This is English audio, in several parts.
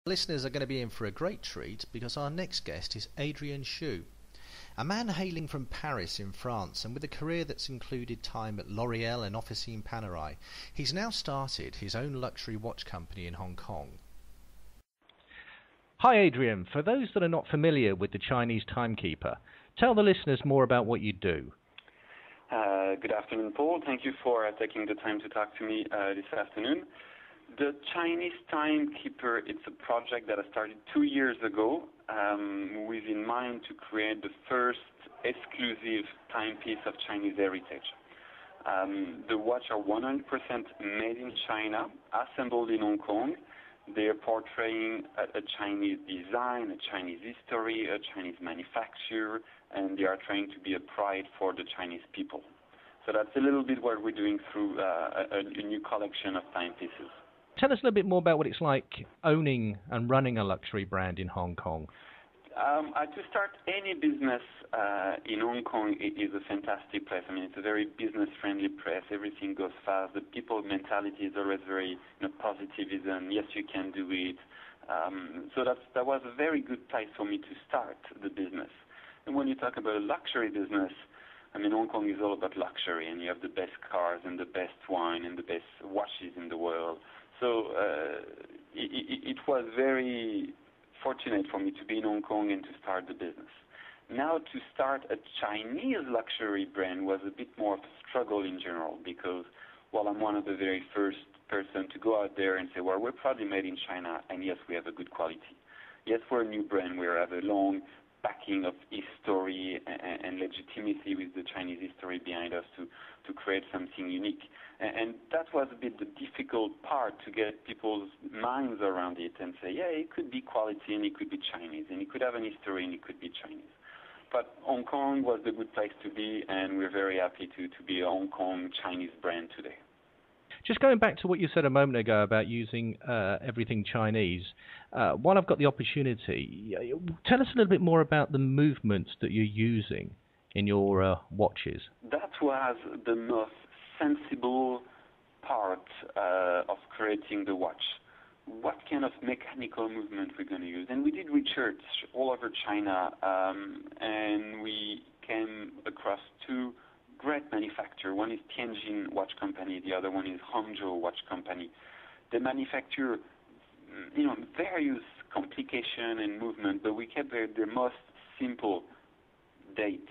Listeners are going to be in for a great treat because our next guest is Adrien Choux, a man hailing from Paris in France and with a career that's included time at L'Oreal and Officine Panerai. He's now started his own luxury watch company in Hong Kong. Hi Adrien, for those that are not familiar with the Chinese Timekeeper, tell the listeners more about what you do. Good afternoon, Paul. Thank you for taking the time to talk to me this afternoon. The Chinese Timekeeper, it's a project that I started 2 years ago with in mind to create the first exclusive timepiece of Chinese heritage. The watch are 100% made in China, assembled in Hong Kong. They are portraying a Chinese design, a Chinese history, a Chinese manufacture, and they are trying to be a pride for the Chinese people. So that's a little bit what we're doing through a new collection of timepieces. Tell us a little bit more about what it's like owning and running a luxury brand in Hong Kong. To start any business in Hong Kong is a fantastic place. I mean, it's a very business-friendly place. Everything goes fast. The people mentality is always very positivism. Yes, you can do it. So that was a very good place for me to start the business. And when you talk about a luxury business, I mean, Hong Kong is all about luxury, and you have the best cars and the best wine and the best watches in the world. So it was very fortunate for me to be in Hong Kong and to start the business. Now to start a Chinese luxury brand was a bit more of a struggle in general because, well, I'm one of the very first person to go out there and say, well, we're proudly made in China, and yes, we have a good quality. Yes, we're a new brand. We have a long backing of history and legitimacy with the Chinese history behind us to create something unique. And that was a bit the difficult part, to get people's minds around it and say, yeah, it could be quality and it could be Chinese, and it could have an history and it could be Chinese. But Hong Kong was the good place to be, and we're very happy to be a Hong Kong Chinese brand today. Just going back to what you said a moment ago about using everything Chinese, while I've got the opportunity, tell us a little bit more about the movements that you're using in your watches. That was the most sensible part of creating the watch. What kind of mechanical movement we're going to use? And we did research all over China, and we came across two great manufacturer. One is Tianjin Watch Company, the other one is Hangzhou Watch Company. They manufacture, various complication and movement, but we kept their most simple date,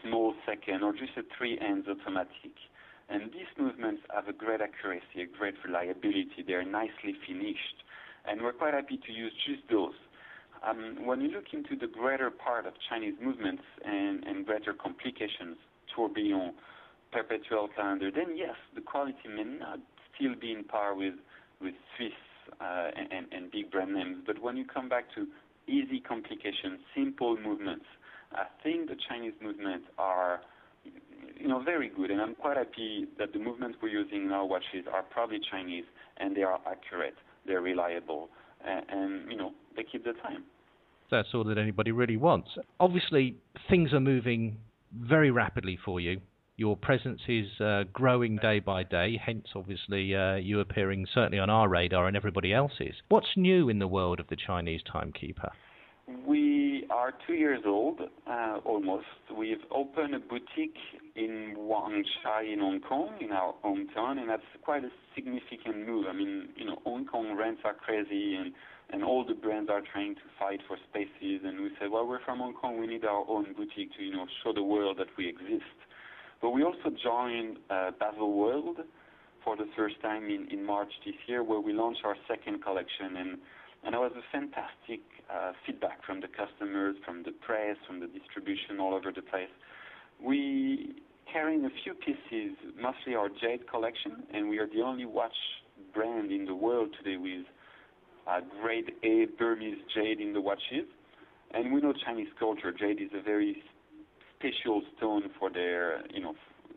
small second, or just a 3 hands automatic. And these movements have a great accuracy, a great reliability. They're nicely finished, and we're quite happy to use just those. When you look into the greater part of Chinese movements and greater complications, tourbillon, perpetual calendar, then yes, the quality may not still be in par with Swiss and big brand names. But when you come back to easy complications, simple movements, I think the Chinese movements are very good, and I'm quite happy that the movements we're using in our watches are probably Chinese, and they are accurate, they're reliable, and they keep the time. That's all that anybody really wants. Obviously, things are moving very rapidly for you. Your presence is growing day by day, hence obviously you appearing certainly on our radar and everybody else's. What's new in the world of the Chinese Timekeeper? We are 2 years old, almost. We've opened a boutique in Wan Chai in Hong Kong, in our hometown, and that's quite a significant move. I mean, Hong Kong rents are crazy, and all the brands are trying to fight for spaces, and we said, well, we're from Hong Kong, we need our own boutique to, show the world that we exist. But we also joined Basel World for the first time in March this year, where we launched our second collection, and it was a fantastic feedback from the customers, from the press, from the distribution all over the place. We carrying a few pieces, mostly our jade collection, and we are the only watch brand in the world today with grade A Burmese jade in the watches. And we know Chinese culture, jade is a very special stone for their,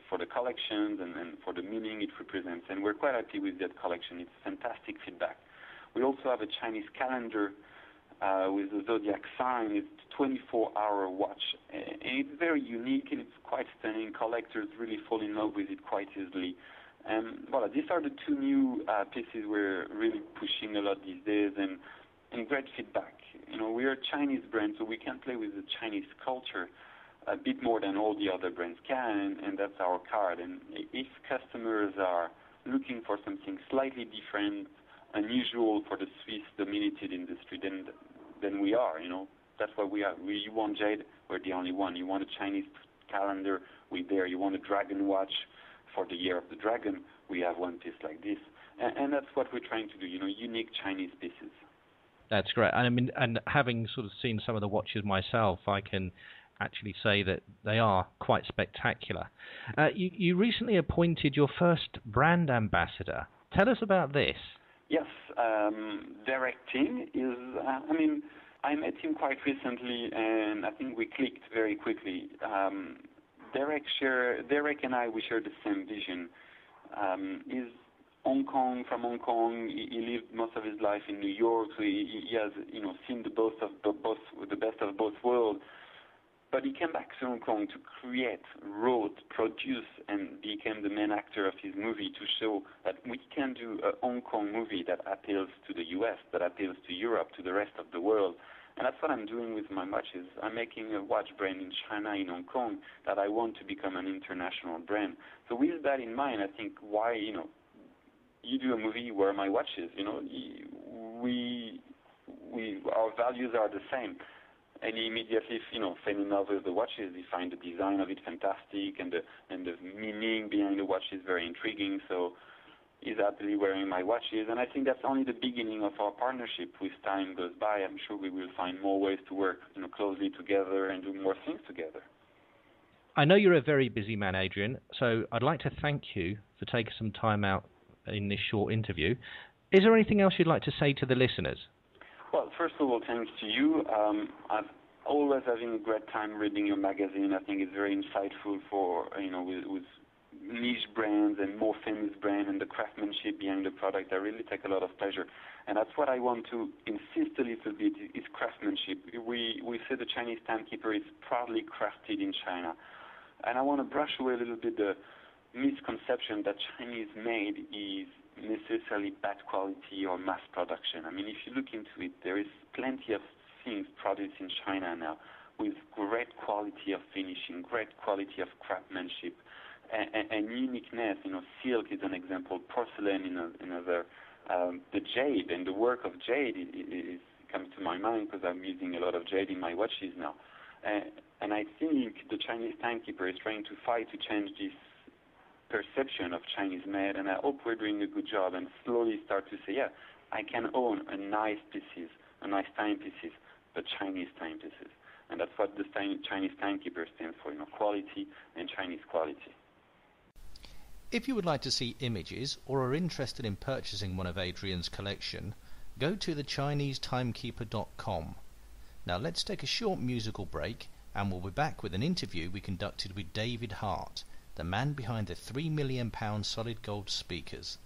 for the collections and for the meaning it represents. And we're quite happy with that collection. It's fantastic feedback. We also have a Chinese calendar with the zodiac sign. It's a 24-hour watch, and it's very unique and it's quite stunning. Collectors really fall in love with it quite easily. And voilà, these are the two new pieces we're really pushing a lot these days, and and great feedback. We are a Chinese brand, so we can play with the Chinese culture a bit more than all the other brands can, and that's our card. And if customers are looking for something slightly different, unusual for the Swiss-dominated industry, then we are. That's what we are. You want jade, we're the only one. You want a Chinese calendar, we're there. You want a dragon watch for the year of the dragon, we have one piece like this. And that's what we're trying to do, unique Chinese pieces. That's great. And having sort of seen some of the watches myself, I can actually say that they are quite spectacular. You recently appointed your first brand ambassador. Tell us about this. Yes, Derek Ting is, I met him quite recently, and I think we clicked very quickly. Derek and I, we share the same vision. He's from Hong Kong. He lived most of his life in New York, so he has, seen the best of both worlds. But he came back to Hong Kong to create, wrote, produce, and became the main actor of his movie to show that we can do a Hong Kong movie that appeals to the US, that appeals to Europe, to the rest of the world. And that's what I'm doing with my watches. I'm making a watch brand in China, in Hong Kong, that I want to become an international brand. So with that in mind, I think why, you do a movie where my watches, our values are the same. And he immediately, fell in love with the watches. He find the design of it fantastic, and the meaning behind the watch is very intriguing. So he's happily wearing my watches, and I think that's only the beginning of our partnership. With time goes by, I'm sure we will find more ways to work, closely together and do more things together. I know you're a very busy man, Adrien, so I'd like to thank you for taking some time out in this short interview. Is there anything else you'd like to say to the listeners? Well, first of all, thanks to you. I've always having a great time reading your magazine. I think it's very insightful for, with niche brands and more famous brands and the craftsmanship behind the product. I really take a lot of pleasure. And that's what I want to insist a little bit, is craftsmanship. We say the Chinese Timekeeper is proudly crafted in China. And I want to brush away a little bit the misconception that Chinese made is necessarily bad quality or mass production. If you look into it, there is plenty of things produced in China now with great quality of finishing, great quality of craftsmanship, and uniqueness. Silk is an example, porcelain another. The jade and the work of jade comes to my mind because I'm using a lot of jade in my watches now. And I think the Chinese Timekeeper is trying to fight to change this perception of Chinese made, and I hope we're doing a good job and slowly start to say, yeah, I can own a nice timepieces, but Chinese timepieces. And that's what the Chinese Timekeeper stands for, quality and Chinese quality. If you would like to see images or are interested in purchasing one of Adrien's collection, go to thechinesetimekeeper.com. Now let's take a short musical break, and we'll be back with an interview we conducted with David Hart, the man behind the £3 million solid gold speakers.